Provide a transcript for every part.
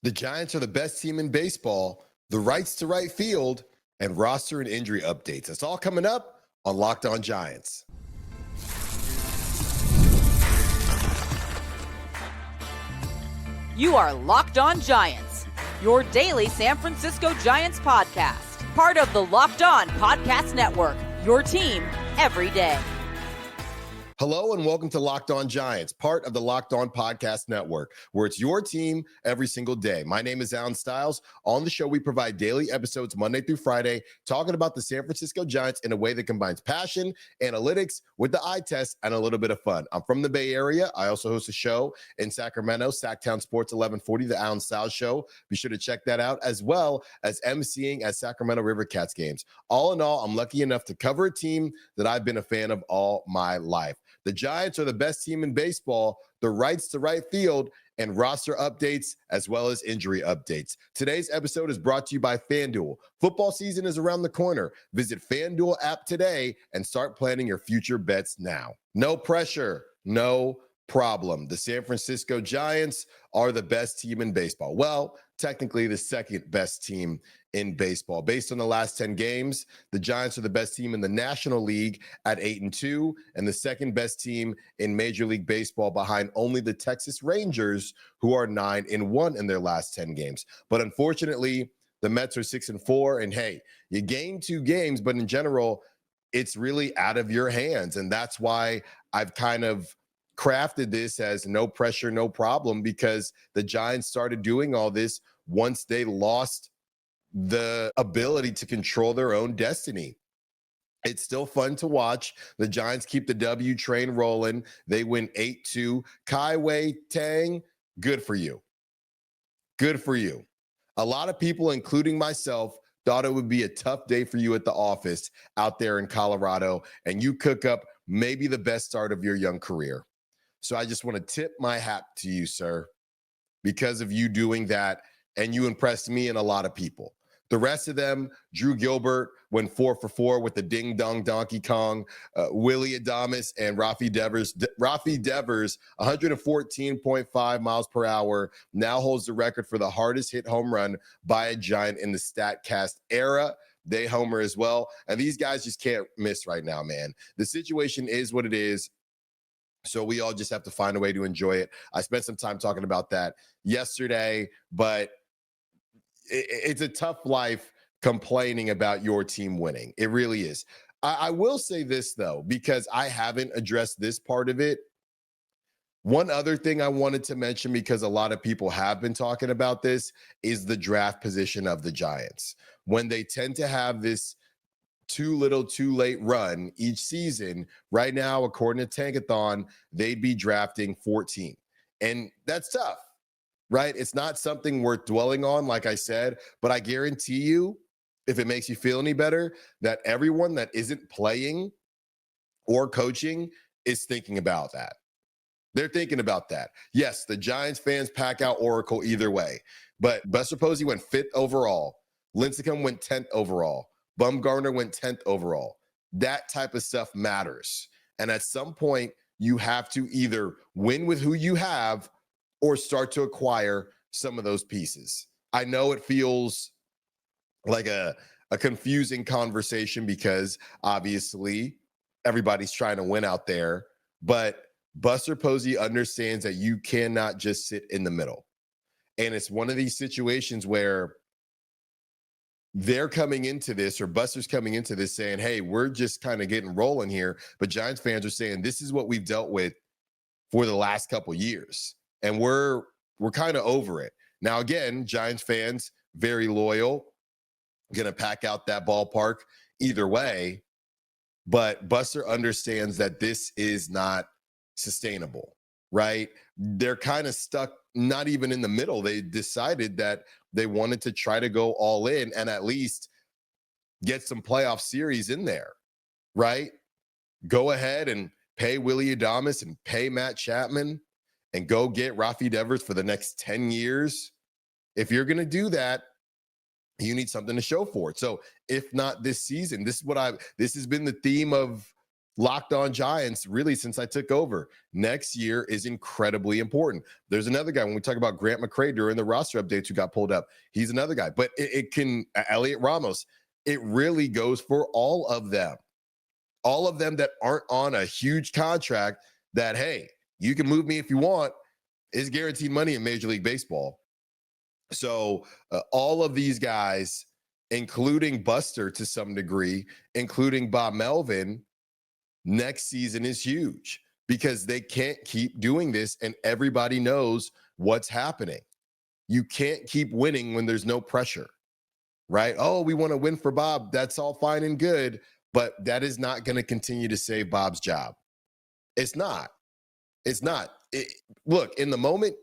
The Giants are the best team in baseball, the rights to right field, and roster and injury updates. That's all coming up on Locked On Giants. You are Locked On Giants, your daily San Francisco Giants podcast. Part of the Locked On Podcast Network, your team every day. Hello and welcome to Locked On Giants, part of the Locked On Podcast Network, where it's your team every single day. My name is Alan Stiles. On the show, we provide daily episodes Monday through Friday, talking about the San Francisco Giants in a way that combines passion, analytics with the eye test, and a little bit of fun. I'm from the Bay Area. I also host a show in Sacramento, Sacktown Sports 1140, the Alan Stiles Show. Be sure to check that out, as well as emceeing at Sacramento River Cats games. All in all, I'm lucky enough to cover a team that I've been a fan of all my life. The Giants are the best team in baseball, the rights to right field, and roster updates, as well as injury updates. Today's episode is brought to you by FanDuel. Football season is around the corner. Visit FanDuel app today and start planning your future bets now. No pressure, no problem. The San Francisco Giants are the best team in baseball. Well, technically the second best team in baseball. Based on the last 10 games, the Giants are the best team in the National League at 8-2 and the second best team in Major League Baseball behind only the Texas Rangers, who are 9-1 in their last 10 games. But unfortunately, the Mets are 6-4, and hey, you gain 2 games, but in general, it's really out of your hands. And that's why I've kind of crafted this as no pressure, no problem, because the Giants started doing all this once they lost the ability to control their own destiny. It's still fun to watch. The Giants keep the W train rolling. They win 8-2. Kai-Wei Teng, good for you. Good for you. A lot of people, including myself, thought it would be a tough day for you at the office out there in Colorado, and you cook up maybe the best start of your young career. So I just want to tip my hat to you, sir, because of you doing that, and you impressed me and a lot of people. The rest of them, Drew Gilbert went 4 for 4 with the ding-dong Donkey Kong. Willy Adames and Rafi Devers, 114.5 miles per hour, now holds the record for the hardest hit home run by a Giant in the StatCast era. They homer as well. And these guys just can't miss right now, man. The situation is what it is. So we all just have to find a way to enjoy it. I spent some time talking about that yesterday, but it's a tough life complaining about your team winning. It really is. I will say this, though, because I haven't addressed this part of it. One other thing I wanted to mention, because a lot of people have been talking about this, is the draft position of the Giants. When they tend to have this too little, too late run each season, right now, according to Tankathon, they'd be drafting 14. And that's tough. Right? It's not something worth dwelling on, like I said, but I guarantee you, if it makes you feel any better, that everyone that isn't playing or coaching is thinking about that. They're thinking about that. Yes, the Giants fans pack out Oracle either way, but Buster Posey went 5th overall. Lincecum went 10th overall. Bumgarner went 10th overall. That type of stuff matters. And at some point, you have to either win with who you have or start to acquire some of those pieces. I know it feels like a confusing conversation because obviously everybody's trying to win out there, but Buster Posey understands that you cannot just sit in the middle. And it's one of these situations where they're coming into this, or Buster's coming into this saying, hey, we're just kind of getting rolling here. But Giants fans are saying this is what we've dealt with for the last couple years. And we're kind of over it. Now, again, Giants fans, very loyal, going to pack out that ballpark either way. But Buster understands that this is not sustainable, right? They're kind of stuck, not even in the middle. They decided that they wanted to try to go all in and at least get some playoff series in there, right? Go ahead and pay Willy Adames and pay Matt Chapman and go get Rafi Devers for the next 10 years. If you're going to do that, you need something to show for it. So if not this season, this has been the theme of Locked On Giants, really, since I took over. Next year is incredibly important. There's another guy, when we talk about Grant McCray during the roster updates who got pulled up, he's another guy. But it can, Heliot Ramos, it really goes for all of them. All of them that aren't on a huge contract that, hey, you can move me if you want, is guaranteed money in Major League Baseball. So all of these guys, including Buster to some degree, including Bob Melvin, next season is huge because they can't keep doing this and everybody knows what's happening. You can't keep winning when there's no pressure, right? Oh, we want to win for Bob. That's all fine and good, but that is not going to continue to save Bob's job. It's not. It's not. Look, in the moment,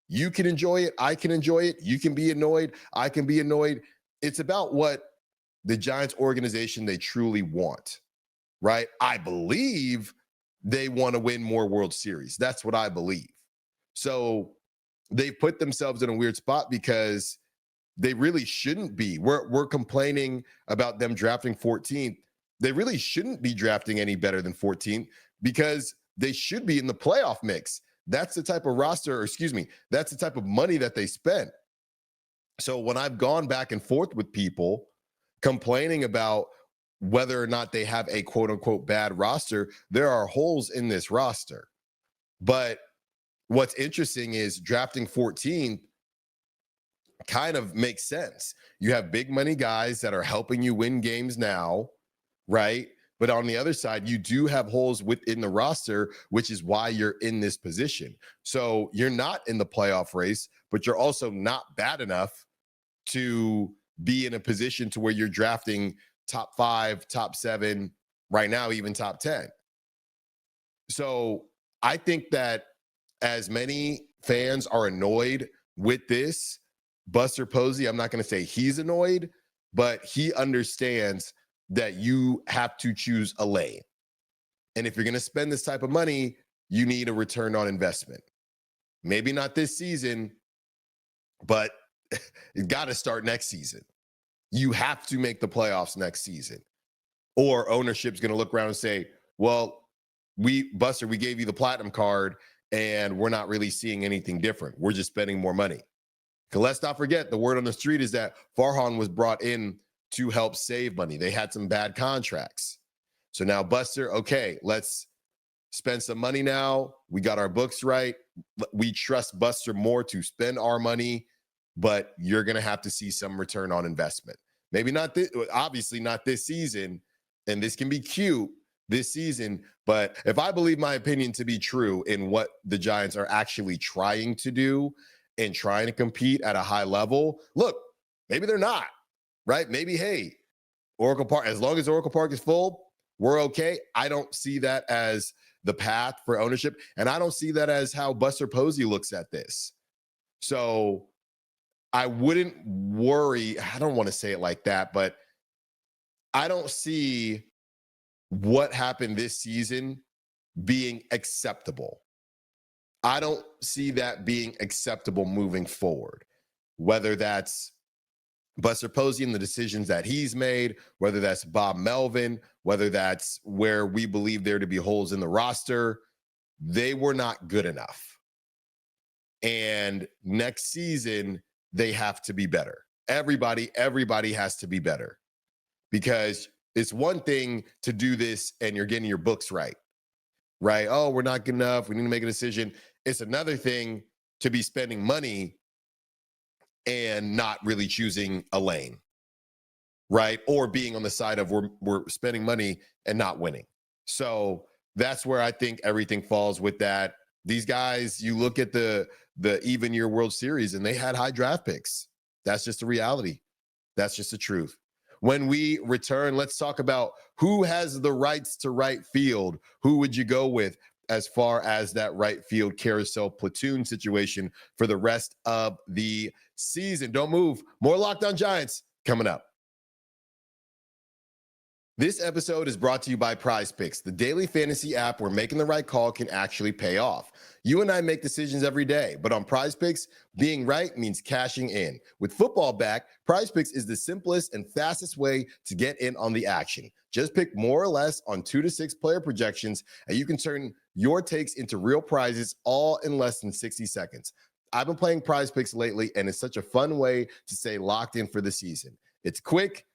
you can enjoy it. I can enjoy it. You can be annoyed. I can be annoyed. It's about what the Giants organization they truly want, right? I believe they want to win more World Series. That's what I believe. So they put themselves in a weird spot because they really shouldn't be. We're complaining about them drafting 14th. They really shouldn't be drafting any better than 14th because they should be in the playoff mix. That's the type of roster, or excuse me, that's the type of money that they spent. So when I've gone back and forth with people complaining about whether or not they have a quote unquote bad roster, there are holes in this roster. But what's interesting is drafting 14 kind of makes sense. You have big money guys that are helping you win games now, right? But on the other side, you do have holes within the roster, which is why you're in this position. So you're not in the playoff race, but you're also not bad enough to be in a position to where you're drafting top 5, top 7, right now, even top 10. So I think that as many fans are annoyed with this, Buster Posey, I'm not going to say he's annoyed, but he understands that you have to choose a lane. And if you're going to spend this type of money, you need a return on investment. Maybe not this season, but you got to start next season. You have to make the playoffs next season. Or ownership's going to look around and say, well, Buster, we gave you the platinum card and we're not really seeing anything different. We're just spending more money. Because let's not forget, the word on the street is that Farhan was brought in to help save money. They had some bad contracts. So now Buster, okay, let's spend some money now. We got our books right. We trust Buster more to spend our money, but you're going to have to see some return on investment. Maybe not this, obviously not this season, and this can be cute this season, but if I believe my opinion to be true in what the Giants are actually trying to do and trying to compete at a high level, look, maybe they're not. Right? Maybe, hey, Oracle Park, as long as Oracle Park is full, we're okay. I don't see that as the path for ownership. And I don't see that as how Buster Posey looks at this. So I wouldn't worry. I don't want to say it like that, but I don't see what happened this season being acceptable. I don't see that being acceptable moving forward, whether that's Buster Posey and the decisions that he's made, whether that's Bob Melvin, whether that's where we believe there to be holes in the roster, they were not good enough. And next season, they have to be better. Everybody has to be better, because it's one thing to do this and you're getting your books right? Oh, we're not good enough. We need to make a decision. It's another thing to be spending money and not really choosing a lane, right? Or being on the side of we're spending money and not winning. So that's where I think everything falls with that. These guys, you look at the even year World Series and they had high draft picks. That's just a reality. That's just the truth. When we return, let's talk about who has the rights to right field. Who would you go with as far as that right field carousel platoon situation for the rest of the season? Don't move. More Locked On Giants coming up. This episode is brought to you by Prize Picks, the daily fantasy app where making the right call can actually pay off. You and I make decisions every day, but on Prize Picks, being right means cashing in. With football back, Prize Picks is the simplest and fastest way to get in on the action. Just pick more or less on 2 to 6 player projections, and you can turn your takes into real prizes all in less than 60 seconds. I've been playing Prize Picks lately, and it's such a fun way to stay locked in for the season. It's quick,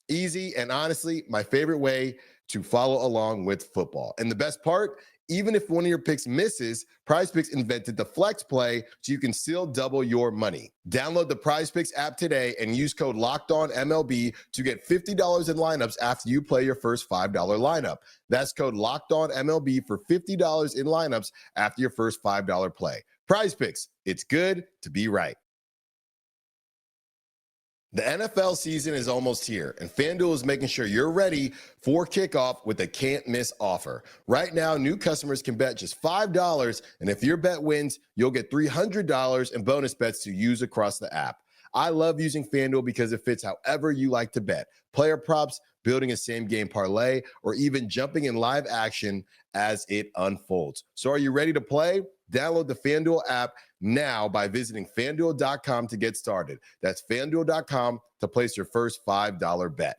easy, and honestly, my favorite way to follow along with football. And the best part, even if one of your picks misses, Prize Picks invented the flex play so you can still double your money. Download the Prize Picks app today and use code LOCKEDONMLB to get $50 in lineups after you play your first $5 lineup. That's code LOCKEDONMLB for $50 in lineups after your first $5 play. Prize Picks, it's good to be right. The NFL season is almost here, and FanDuel is making sure you're ready for kickoff with a can't-miss offer. Right now, new customers can bet just $5, and if your bet wins, you'll get $300 in bonus bets to use across the app. I love using FanDuel because it fits however you like to bet. Player props, building a same-game parlay, or even jumping in live action as it unfolds. So are you ready to play? Download the FanDuel app now by visiting FanDuel.com to get started. That's FanDuel.com to place your first $5 bet.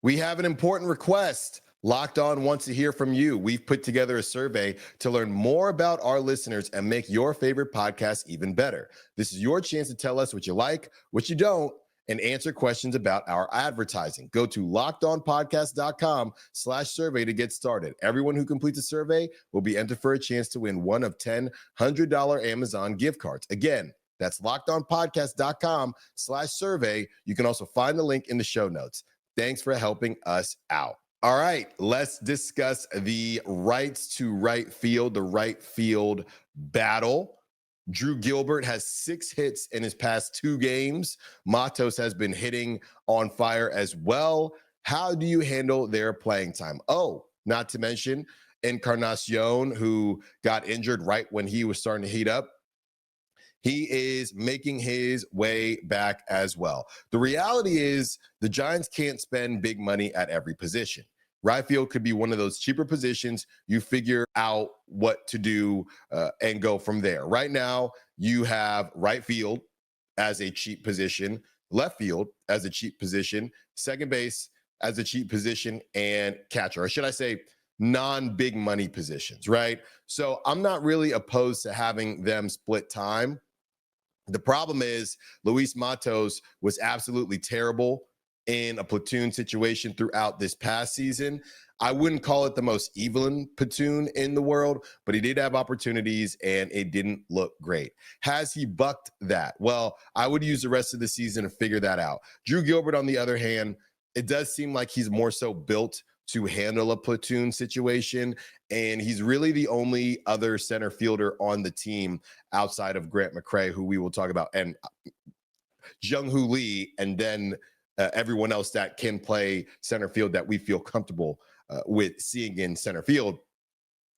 We have an important request. Locked On wants to hear from you. We've put together a survey to learn more about our listeners and make your favorite podcast even better. This is your chance to tell us what you like, what you don't, and answer questions about our advertising. Go to lockedonpodcast.com/survey to get started. Everyone who completes a survey will be entered for a chance to win one of 10 $100 Amazon gift cards. Again, that's lockedonpodcast.com/survey. You can also find the link in the show notes. Thanks for helping us out. All right, let's discuss the rights to right field, the right field battle. Drew Gilbert has 6 hits in his past 2 games. Matos has been hitting on fire as well. How do you handle their playing time? Oh, not to mention Encarnacion, who got injured right when he was starting to heat up. He is making his way back as well. The reality is the Giants can't spend big money at every position. Right field could be one of those cheaper positions. You figure out what to do and go from there. Right now, you have right field as a cheap position, left field as a cheap position, second base as a cheap position, and catcher. Or should I say non-big money positions, right? So I'm not really opposed to having them split time. The problem is Luis Matos was absolutely terrible in a platoon situation throughout this past season. I wouldn't call it the most even platoon in the world, but he did have opportunities and it didn't look great. Has he bucked that? Well, I would use the rest of the season to figure that out. Drew Gilbert, on the other hand, it does seem like he's more so built to handle a platoon situation, and he's really the only other center fielder on the team outside of Grant McCray, who we will talk about, and Jung-Hoo Lee, and then everyone else that can play center field that we feel comfortable with seeing in center field.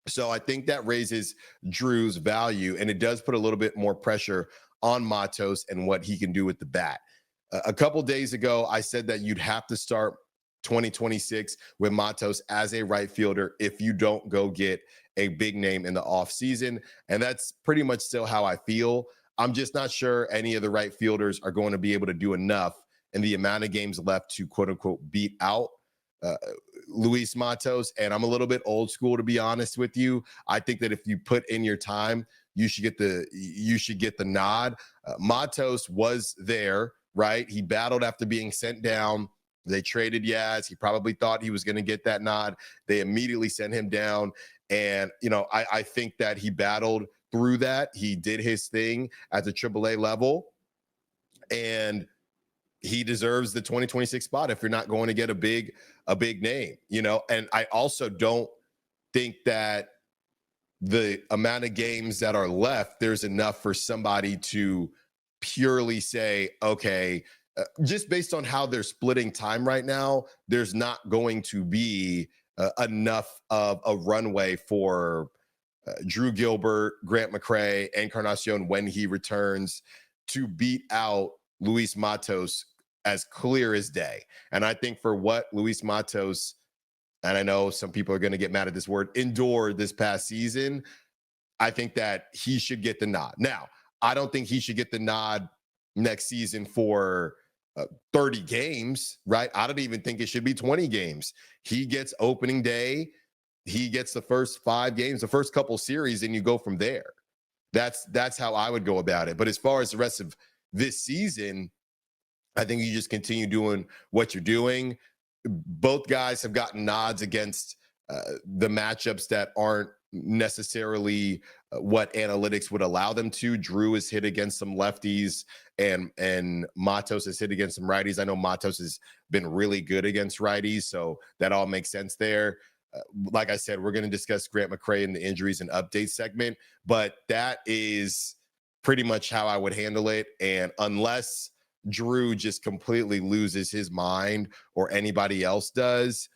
So I think that raises Drew's value, and it does put a little bit more pressure on Matos and what he can do with the bat. A couple days ago, I said that you'd have to start 2026 with Matos as a right fielder if you don't go get a big name in the offseason, and that's pretty much still how I feel. I'm just not sure any of the right fielders are going to be able to do enough and the amount of games left to quote unquote beat out Luis Matos. And I'm a little bit old school, to be honest with you. I think that if you put in your time, you should get the nod. Matos was there, right? He battled after being sent down. They traded Yaz. He probably thought he was going to get that nod. They immediately sent him down. And, I think that he battled through that. He did his thing at the AAA level. And he deserves the 2026 spot if you're not going to get a big name, and I also don't think that the amount of games that are left, there's enough for somebody to purely say, okay, just based on how they're splitting time right now, there's not going to be enough of a runway for Drew Gilbert, Grant McCray, Encarnacion when he returns to beat out Luis Matos as clear as day. And I think for what Luis Matos, and I know some people are going to get mad at this word, endured this past season, I think that he should get the nod. Now, I don't think he should get the nod next season for 30 games, right? I don't even think it should be 20 games. He gets opening day. He gets the first 5 games, the first couple series, and you go from there. That's how I would go about it. But as far as the rest of this season, I think you just continue doing what you're doing. Both guys have gotten nods against the matchups that aren't necessarily what analytics would allow them to. Drew has hit against some lefties, and Matos has hit against some righties. I know Matos has been really good against righties, so that all makes sense there. Like I said, we're going to discuss Grant McCray in the injuries and update segment, but that is pretty much how I would handle it. And unless Drew just completely loses his mind or anybody else does,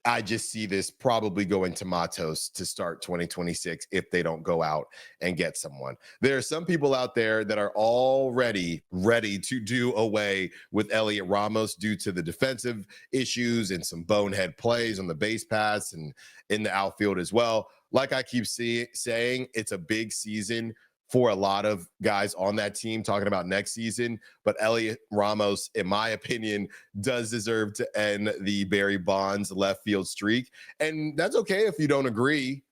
I just see this probably going to Matos to start 2026 if they don't go out and get someone. There are some people out there that are already ready to do away with Heliot Ramos due to the defensive issues and some bonehead plays on the base paths and in the outfield as well. Like I keep saying, it's a big season for a lot of guys on that team, talking about next season. But Heliot Ramos, in my opinion, does deserve to end the Barry Bonds left field streak. And that's okay if you don't agree,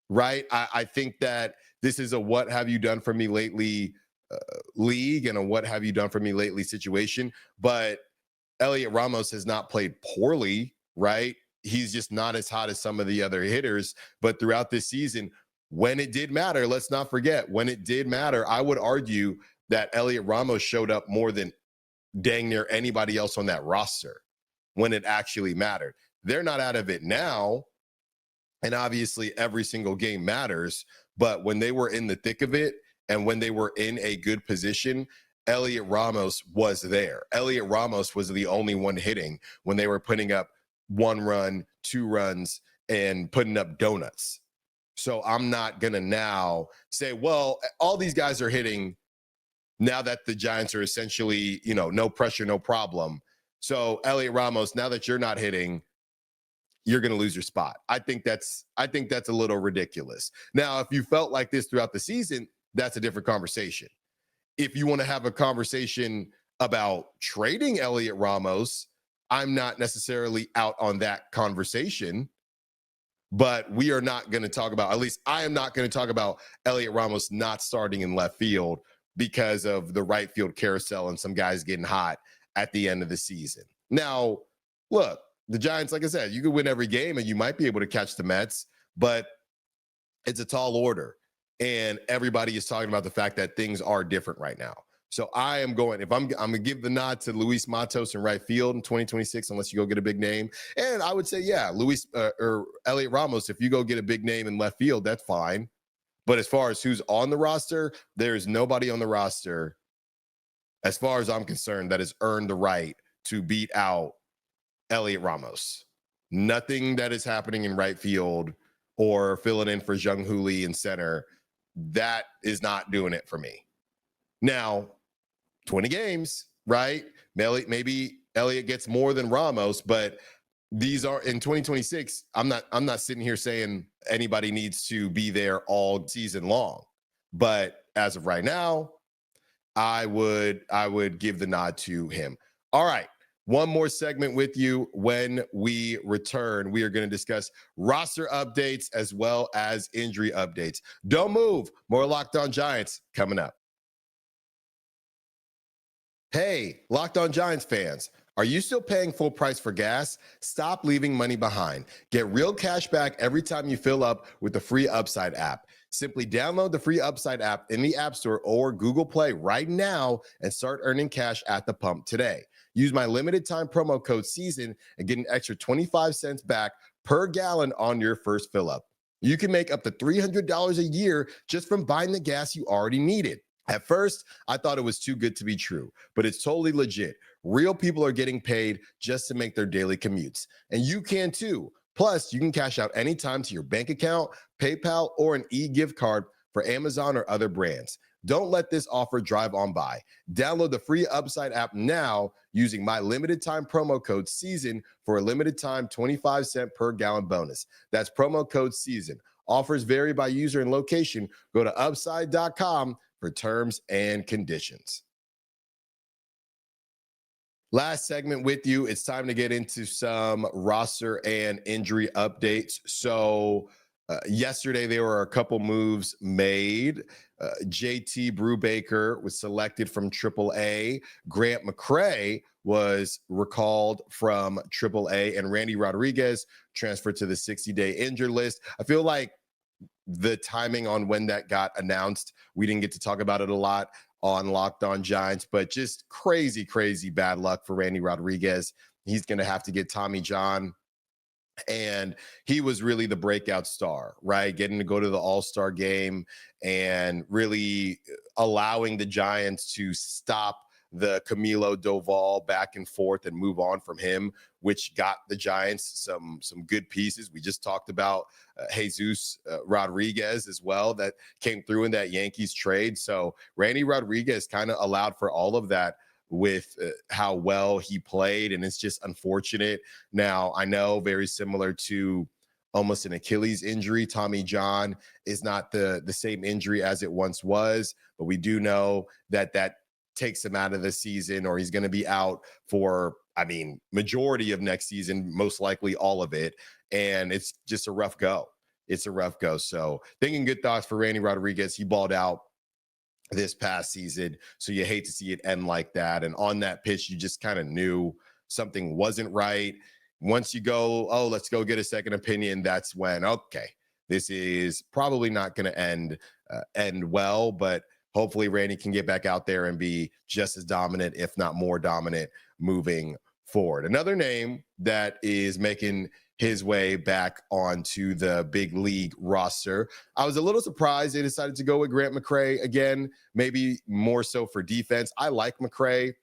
right? I think that this is a what have you done for me lately league and a what have you done for me lately situation. But Heliot Ramos has not played poorly, right? He's just not as hot as some of the other hitters. But throughout this season, when it did matter, let's not forget, when it did matter, I would argue that Heliot Ramos showed up more than dang near anybody else on that roster when it actually mattered. They're not out of it now, and obviously every single game matters, but when they were in the thick of it and when they were in a good position, Heliot Ramos was there. Heliot Ramos was the only one hitting when they were putting up 1 run, 2 runs, and putting up donuts. So I'm not going to now say, well, all these guys are hitting now that the Giants are essentially, no pressure, no problem. So Heliot Ramos, now that you're not hitting, you're going to lose your spot. I think that's a little ridiculous. Now, if you felt like this throughout the season, that's a different conversation. If you want to have a conversation about trading Heliot Ramos, I'm not necessarily out on that conversation. But we are not going to talk about, at least I am not going to talk about Heliot Ramos not starting in left field because of the right field carousel and some guys getting hot at the end of the season. Now, look, the Giants, like I said, you could win every game and you might be able to catch the Mets, but it's a tall order. And everybody is talking about the fact that things are different right now. So I am going, I'm going to give the nod to Luis Matos in right field in 2026, unless you go get a big name. And I would say, yeah, or Heliot Ramos, if you go get a big name in left field, that's fine. But as far as who's on the roster, there is nobody on the roster, as far as I'm concerned, that has earned the right to beat out Heliot Ramos. Nothing that is happening in right field or filling in for Jung Hoo Lee in center, that is not doing it for me. Now, 20 games, right? Maybe Heliot gets more than Ramos, but these are in 2026. I'm not sitting here saying anybody needs to be there all season long. But as of right now, I would give the nod to him. All right. One more segment with you. When we return, we are going to discuss roster updates as well as injury updates. Don't move. More Locked On Giants coming up. Hey, Locked On Giants fans, are you still paying full price for gas? Stop leaving money behind. Get real cash back every time you fill up with the free Upside app. Simply download the free Upside app in the App Store or Google Play right now and start earning cash at the pump today. Use my limited time promo code SEASON and get an extra 25 cents back per gallon on your first fill up. You can make up to $300 a year just from buying the gas you already needed. At first, I thought it was too good to be true, but it's totally legit. Real people are getting paid just to make their daily commutes, and you can too. Plus, you can cash out anytime to your bank account, PayPal, or an e-gift card for Amazon or other brands. Don't let this offer drive on by. Download the free Upside app now using my limited time promo code SEASON for a limited time 25-cent per gallon bonus. That's promo code SEASON. Offers vary by user and location. Go to upside.com for terms and conditions. Last segment with you. It's time to get into some roster and injury updates. So yesterday, there were a couple moves made. JT Brubaker was selected from AAA. Grant McCray was recalled from AAA, and Randy Rodriguez transferred to the 60-day injured list. I feel like the timing on when that got announced, we didn't get to talk about it a lot on Locked On Giants, but just crazy, crazy bad luck for Randy Rodriguez. He's going to have to get Tommy John. And he was really the breakout star, right? Getting to go to the All-Star game and really allowing the Giants to stop the Camilo Doval back and forth and move on from him, which got the Giants some good pieces. We just talked about Jesus Rodriguez as well, that came through in that Yankees trade. So Randy Rodriguez kind of allowed for all of that with how well he played, and it's just unfortunate. Now, I know very similar to almost an Achilles injury, Tommy John is not the same injury as it once was, but we do know that takes him out of the season, or he's going to be out for, majority of next season, most likely all of it. And it's just a rough go. It's a rough go. So thinking good thoughts for Randy Rodriguez. He balled out this past season, so you hate to see it end like that. And on that pitch, you just kind of knew something wasn't right. Once you go, oh, let's go get a second opinion, that's when, okay, this is probably not going to end well, but hopefully Randy can get back out there and be just as dominant, if not more dominant, moving forward. Another name that is making his way back onto the big league roster. I was a little surprised they decided to go with Grant McCray again, maybe more so for defense. I like McCray.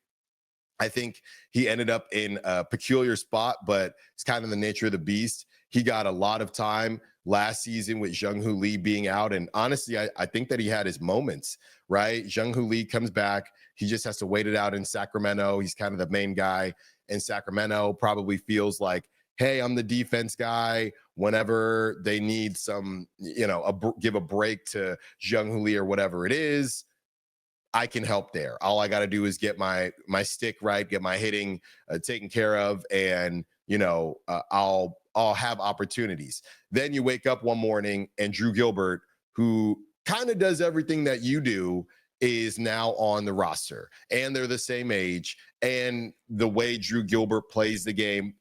I think he ended up in a peculiar spot, but it's kind of the nature of the beast. He got a lot of time last season with Jung-Hoo Lee being out. And honestly, I think that he had his moments, right? Jung-Hoo Lee comes back. He just has to wait it out in Sacramento. He's kind of the main guy in Sacramento, probably feels like, hey, I'm the defense guy. Whenever they need some, give a break to Jung-Hoo Lee or whatever it is, I can help there. All I got to do is get my stick right, get my hitting taken care of, and I'll have opportunities. Then you wake up one morning and Drew Gilbert, who kind of does everything that you do, is now on the roster, and they're the same age. And the way Drew Gilbert plays the game,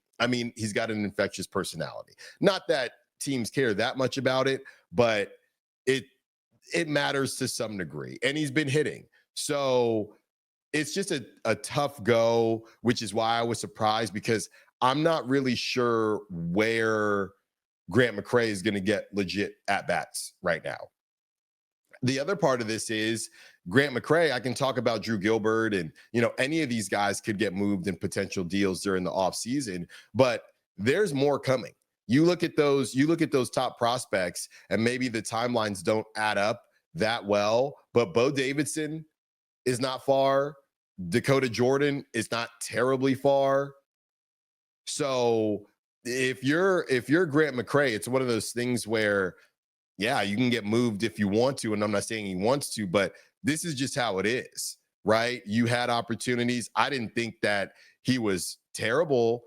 he's got an infectious personality. Not that teams care that much about it, but it matters to some degree. And he's been hitting. So it's just a tough go, which is why I was surprised, because I'm not really sure where Grant McCray is going to get legit at-bats right now. The other part of this is Grant McCray. I can talk about Drew Gilbert, and any of these guys could get moved in potential deals during the offseason, but there's more coming. You look at those top prospects, and maybe the timelines don't add up that well, but Bo Davidson is not far. Dakota Jordan is not terribly far. So if you're Grant McCray, it's one of those things where, yeah, you can get moved if you want to, and I'm not saying he wants to, but this is just how it is, right? You had opportunities. I didn't think that he was terrible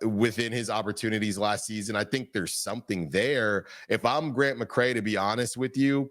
within his opportunities last season. I think there's something there. If I'm Grant McCray, to be honest with you,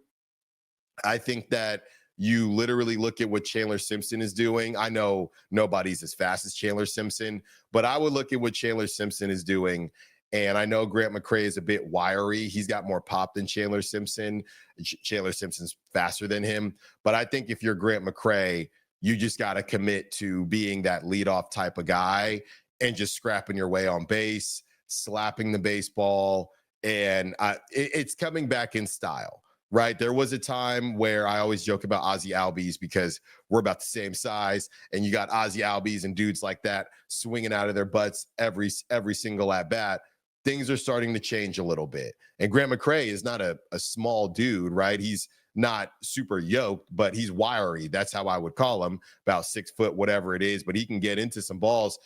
I think that you literally look at what Chandler Simpson is doing. I know nobody's as fast as Chandler Simpson, but I would look at what Chandler Simpson is doing. And I know Grant McCray is a bit wiry. He's got more pop than Chandler Simpson. Chandler Simpson's faster than him. But I think if you're Grant McCray, you just got to commit to being that leadoff type of guy and just scrapping your way on base, slapping the baseball. And it's coming back in style, right? There was a time where I always joke about Ozzie Albies because we're about the same size, and you got Ozzie Albies and dudes like that swinging out of their butts every single at bat. Things are starting to change a little bit. And Grant McCray is not a small dude, right? He's not super yoked, but he's wiry. That's how I would call him, about 6 foot, whatever it is, but he can get into some balls.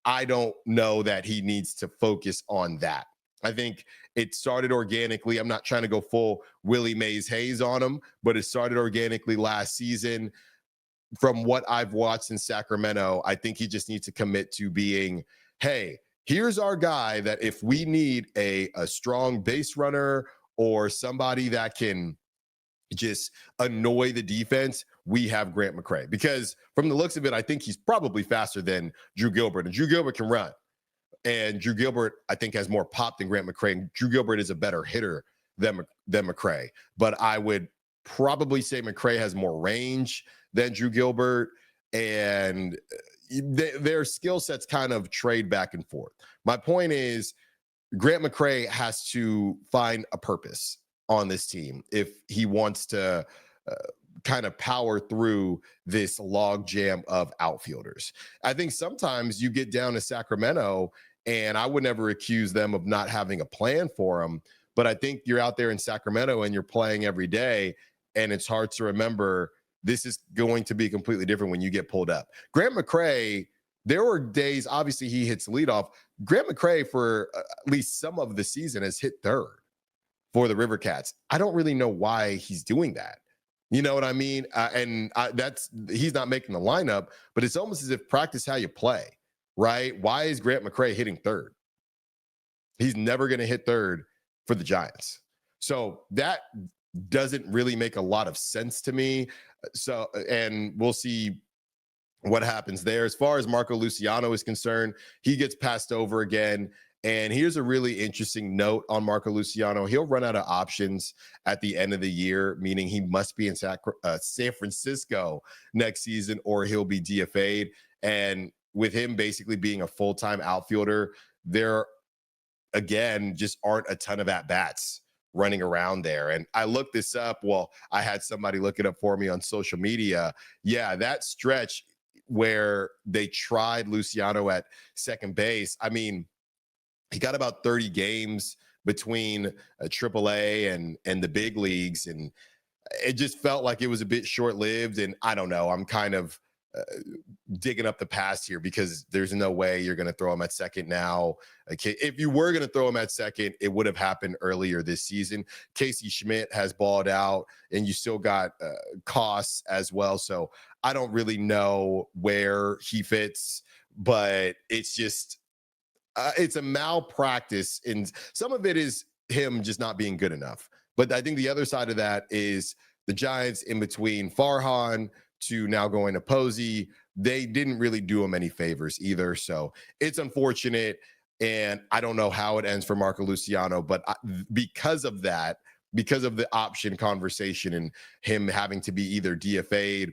I don't know that he needs to focus on that. I think it started organically. I'm not trying to go full Willie Mays Hayes on him, but it started organically last season. From what I've watched in Sacramento, I think he just needs to commit to being, hey, here's our guy that if we need a strong base runner or somebody that can just annoy the defense, we have Grant McCray. Because from the looks of it, I think he's probably faster than Drew Gilbert, and Drew Gilbert can run. And Drew Gilbert, I think, has more pop than Grant McCray. And Drew Gilbert is a better hitter than McCray. But I would probably say McCray has more range than Drew Gilbert. And their skill sets kind of trade back and forth. My point is, Grant McCray has to find a purpose on this team if he wants to kind of power through this log jam of outfielders. I think sometimes you get down to Sacramento, and I would never accuse them of not having a plan for them, but I think you're out there in Sacramento and you're playing every day, and it's hard to remember this is going to be completely different when you get pulled up. Grant McCray, there were days, obviously he hits leadoff. Grant McCray, for at least some of the season, has hit third for the River Cats. I don't really know why he's doing that. You know what I mean? He's not making the lineup, but it's almost as if practice how you play, right? Why is Grant McCray hitting third? He's never going to hit third for the Giants. So that doesn't really make a lot of sense to me. So, and we'll see what happens there. As far as Marco Luciano is concerned, he gets passed over again. And here's a really interesting note on Marco Luciano. He'll run out of options at the end of the year, meaning he must be in San Francisco next season or he'll be DFA'd. And with him basically being a full-time outfielder, there, again, just aren't a ton of at-bats running around there. And I looked this up. Well, I had somebody look it up for me on social media. Yeah, that stretch where they tried Luciano at second base, I mean, he got about 30 games between AAA and the big leagues, and it just felt like it was a bit short-lived. And I don't know, I'm kind of digging up the past here because there's no way you're going to throw him at second now. Okay, if you were going to throw him at second, it would have happened earlier this season. Casey Schmidt has balled out, and you still got costs as well. So I don't really know where he fits, but it's just it's a malpractice, and some of it is him just not being good enough. But I think the other side of that is the Giants, in between Farhan to now going to Posey, they didn't really do him any favors either. So it's unfortunate, and I don't know how it ends for Marco Luciano, but because of that, because of the option conversation and him having to be either DFA'd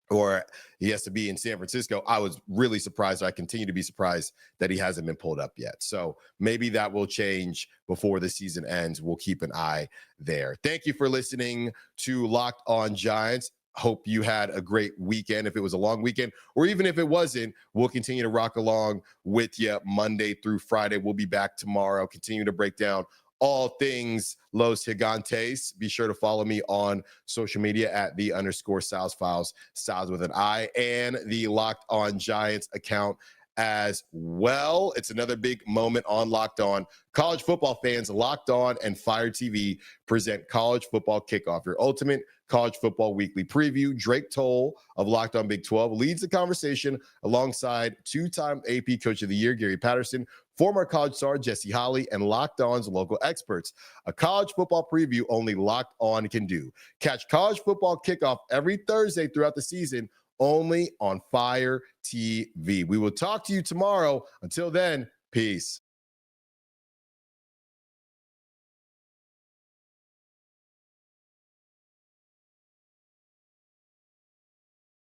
or he has to be in San Francisco, I was really surprised. I continue to be surprised that he hasn't been pulled up yet. So maybe that will change before the season ends. We'll keep an eye there. Thank you for listening to Locked On Giants. Hope you had a great weekend. If it was a long weekend, or even if it wasn't, we'll continue to rock along with you Monday through Friday. We'll be back tomorrow, continue to break down all things Los Gigantes. Be sure to follow me on social media at _Styles Files, Styles with an I, and the Locked On Giants account as well. It's another big moment on Locked On. College football fans, Locked On and Fire TV present College Football Kickoff, your ultimate college football weekly preview. Drake Toll of Locked On Big 12 leads the conversation alongside two-time AP Coach of the Year Gary Patterson, former college star Jesse Holley, and Locked On's local experts. A college football preview only Locked On can do. Catch College Football Kickoff every Thursday throughout the season, only on Fire TV. We will talk to you tomorrow. Until then, peace.